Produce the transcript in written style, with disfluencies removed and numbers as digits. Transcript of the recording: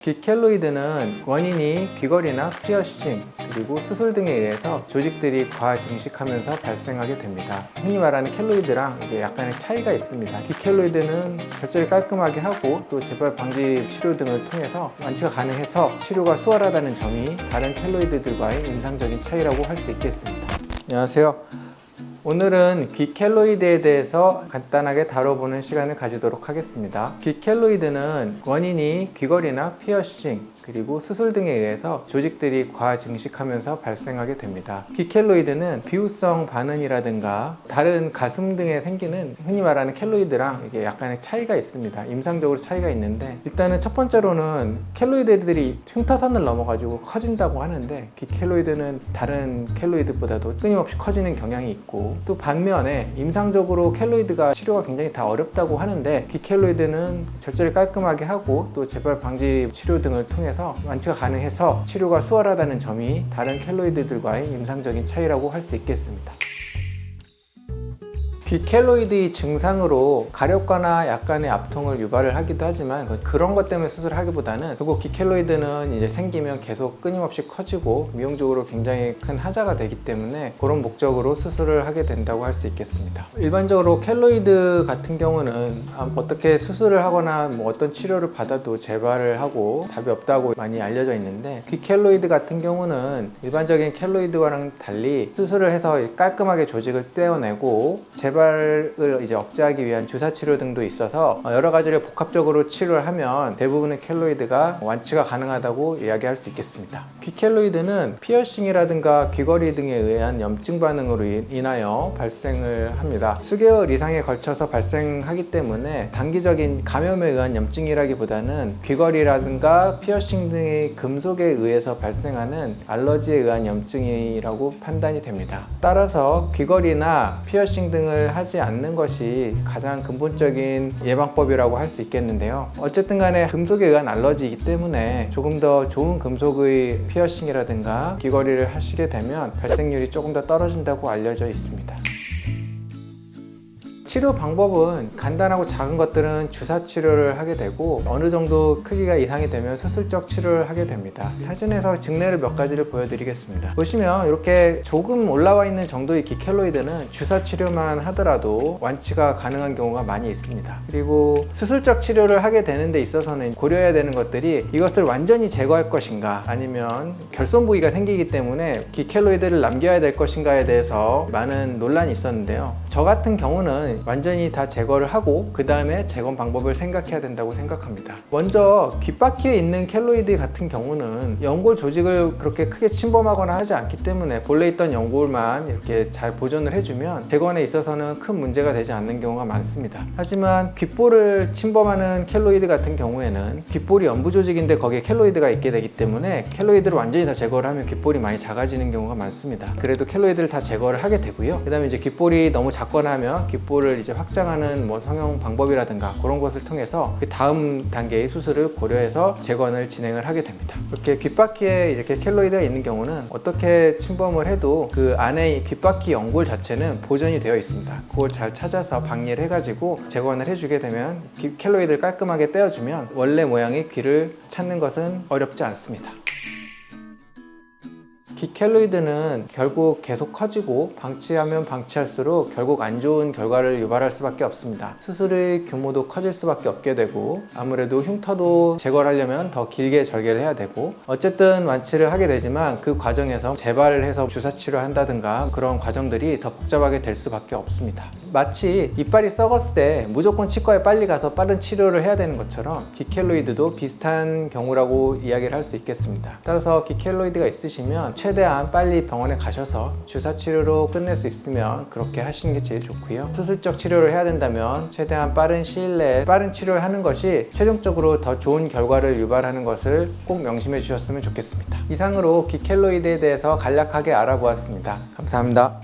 기켈로이드는 원인이 귀걸이나 피어싱, 그리고 수술 등에 의해서 조직들이 과증식하면서 발생하게 됩니다. 흔히 말하는 켈로이드랑 이게 약간의 차이가 있습니다. 기켈로이드는 절제를 깔끔하게 하고 또 재발 방지 치료 등을 통해서 완치가 가능해서 치료가 수월하다는 점이 다른 켈로이드들과의 인상적인 차이라고 할 수 있겠습니다. 안녕하세요. 오늘은 기켈로이드에 대해서 간단하게 다뤄보는 시간을 가지도록 하겠습니다. 기켈로이드는 원인이 귀걸이나 피어싱, 그리고 수술 등에 의해서 조직들이 과증식하면서 발생하게 됩니다. 기켈로이드는 비후성 반응이라든가 다른 가슴 등에 생기는 흔히 말하는 켈로이드랑 이게 약간의 차이가 있습니다. 임상적으로 차이가 있는데, 일단은 첫 번째로는 켈로이드들이 흉터선을 넘어가지고 커진다고 하는데, 기켈로이드는 다른 켈로이드보다도 끊임없이 커지는 경향이 있고, 또 반면에 임상적으로 켈로이드가 치료가 굉장히 다 어렵다고 하는데, 기켈로이드는 절제를 깔끔하게 하고 또 재발 방지 치료 등을 통해서 완치가 가능해서 치료가 수월하다는 점이 다른 켈로이드들과의 임상적인 차이라고 할 수 있겠습니다. 기켈로이드의 증상으로 가렵거나 약간의 압통을 유발을 하기도 하지만 그런 것 때문에 수술을 하기보다는, 그리고 기켈로이드는 이제 생기면 계속 끊임없이 커지고 미용적으로 굉장히 큰 하자가 되기 때문에 그런 목적으로 수술을 하게 된다고 할 수 있겠습니다. 일반적으로 켈로이드 같은 경우는 어떻게 수술을 하거나 어떤 치료를 받아도 재발을 하고 답이 없다고 많이 알려져 있는데, 기켈로이드 같은 경우는 일반적인 켈로이드와는 달리 수술을 해서 깔끔하게 조직을 떼어내고 재발을 이제 억제하기 위한 주사 치료 등도 있어서 여러 가지를 복합적으로 치료를 하면 대부분의 켈로이드가 완치가 가능하다고 이야기할 수 있겠습니다. 기켈로이드는 피어싱이라든가 귀걸이 등에 의한 염증 반응으로 인하여 발생을 합니다. 수개월 이상에 걸쳐서 발생하기 때문에 단기적인 감염에 의한 염증이라기보다는 귀걸이라든가 피어싱 등의 금속에 의해서 발생하는 알러지에 의한 염증이라고 판단이 됩니다. 따라서 귀걸이나 피어싱 등을 하지 않는 것이 가장 근본적인 예방법이라고 할 수 있겠는데요. 어쨌든 간에 금속에 의한 알러지이기 때문에 조금 더 좋은 금속의 피어싱이라든가 귀걸이를 하시게 되면 발생률이 조금 더 떨어진다고 알려져 있습니다. 치료 방법은 간단하고 작은 것들은 주사 치료를 하게 되고, 어느 정도 크기가 이상이 되면 수술적 치료를 하게 됩니다. 사진에서 증례를 몇 가지를 보여드리겠습니다. 보시면 이렇게 조금 올라와 있는 정도의 기켈로이드는 주사 치료만 하더라도 완치가 가능한 경우가 많이 있습니다. 그리고 수술적 치료를 하게 되는 데 있어서는 고려해야 되는 것들이, 이것을 완전히 제거할 것인가 아니면 결손 부위가 생기기 때문에 기켈로이드를 남겨야 될 것인가에 대해서 많은 논란이 있었는데요. 저 같은 경우는 완전히 다 제거를 하고 그 다음에 재건 방법을 생각해야 된다고 생각합니다. 먼저 귓바퀴에 있는 켈로이드 같은 경우는 연골 조직을 그렇게 크게 침범하거나 하지 않기 때문에 본래 있던 연골만 이렇게 잘 보존을 해주면 재건에 있어서는 큰 문제가 되지 않는 경우가 많습니다. 하지만 귓볼을 침범하는 켈로이드 같은 경우에는 귓볼이 연부 조직인데 거기에 켈로이드가 있게 되기 때문에 켈로이드를 완전히 다 제거를 하면 귓볼이 많이 작아지는 경우가 많습니다. 그래도 켈로이드를 다 제거를 하게 되고요. 그 다음에 이제 귓볼이 너무 작거나 하면 귓볼을 이제 확장하는 성형 방법이라든가 그런 것을 통해서 그 다음 단계의 수술을 고려해서 재건을 진행을 하게 됩니다. 이렇게 귓바퀴에 이렇게 켈로이드가 있는 경우는 어떻게 침범을 해도 그 안에 귓바퀴 연골 자체는 보존이 되어 있습니다. 그걸 잘 찾아서 박리를 해가지고 재건을 해주게 되면 켈로이드를 깔끔하게 떼어주면 원래 모양의 귀를 찾는 것은 어렵지 않습니다. 기켈로이드는 결국 계속 커지고 방치하면 방치할수록 결국 안 좋은 결과를 유발할 수밖에 없습니다. 수술의 규모도 커질 수밖에 없게 되고, 아무래도 흉터도 제거를 하려면 더 길게 절개를 해야 되고, 어쨌든 완치를 하게 되지만 그 과정에서 재발을 해서 주사 치료를 한다든가 그런 과정들이 더 복잡하게 될 수밖에 없습니다. 마치 이빨이 썩었을 때 무조건 치과에 빨리 가서 빠른 치료를 해야 되는 것처럼 기켈로이드도 비슷한 경우라고 이야기를 할 수 있겠습니다. 따라서 기켈로이드가 있으시면 최대한 빨리 병원에 가셔서 주사 치료로 끝낼 수 있으면 그렇게 하시는 게 제일 좋고요. 수술적 치료를 해야 된다면 최대한 빠른 시일 내에 빠른 치료를 하는 것이 최종적으로 더 좋은 결과를 유발하는 것을 꼭 명심해 주셨으면 좋겠습니다. 이상으로 기켈로이드에 대해서 간략하게 알아보았습니다. 감사합니다.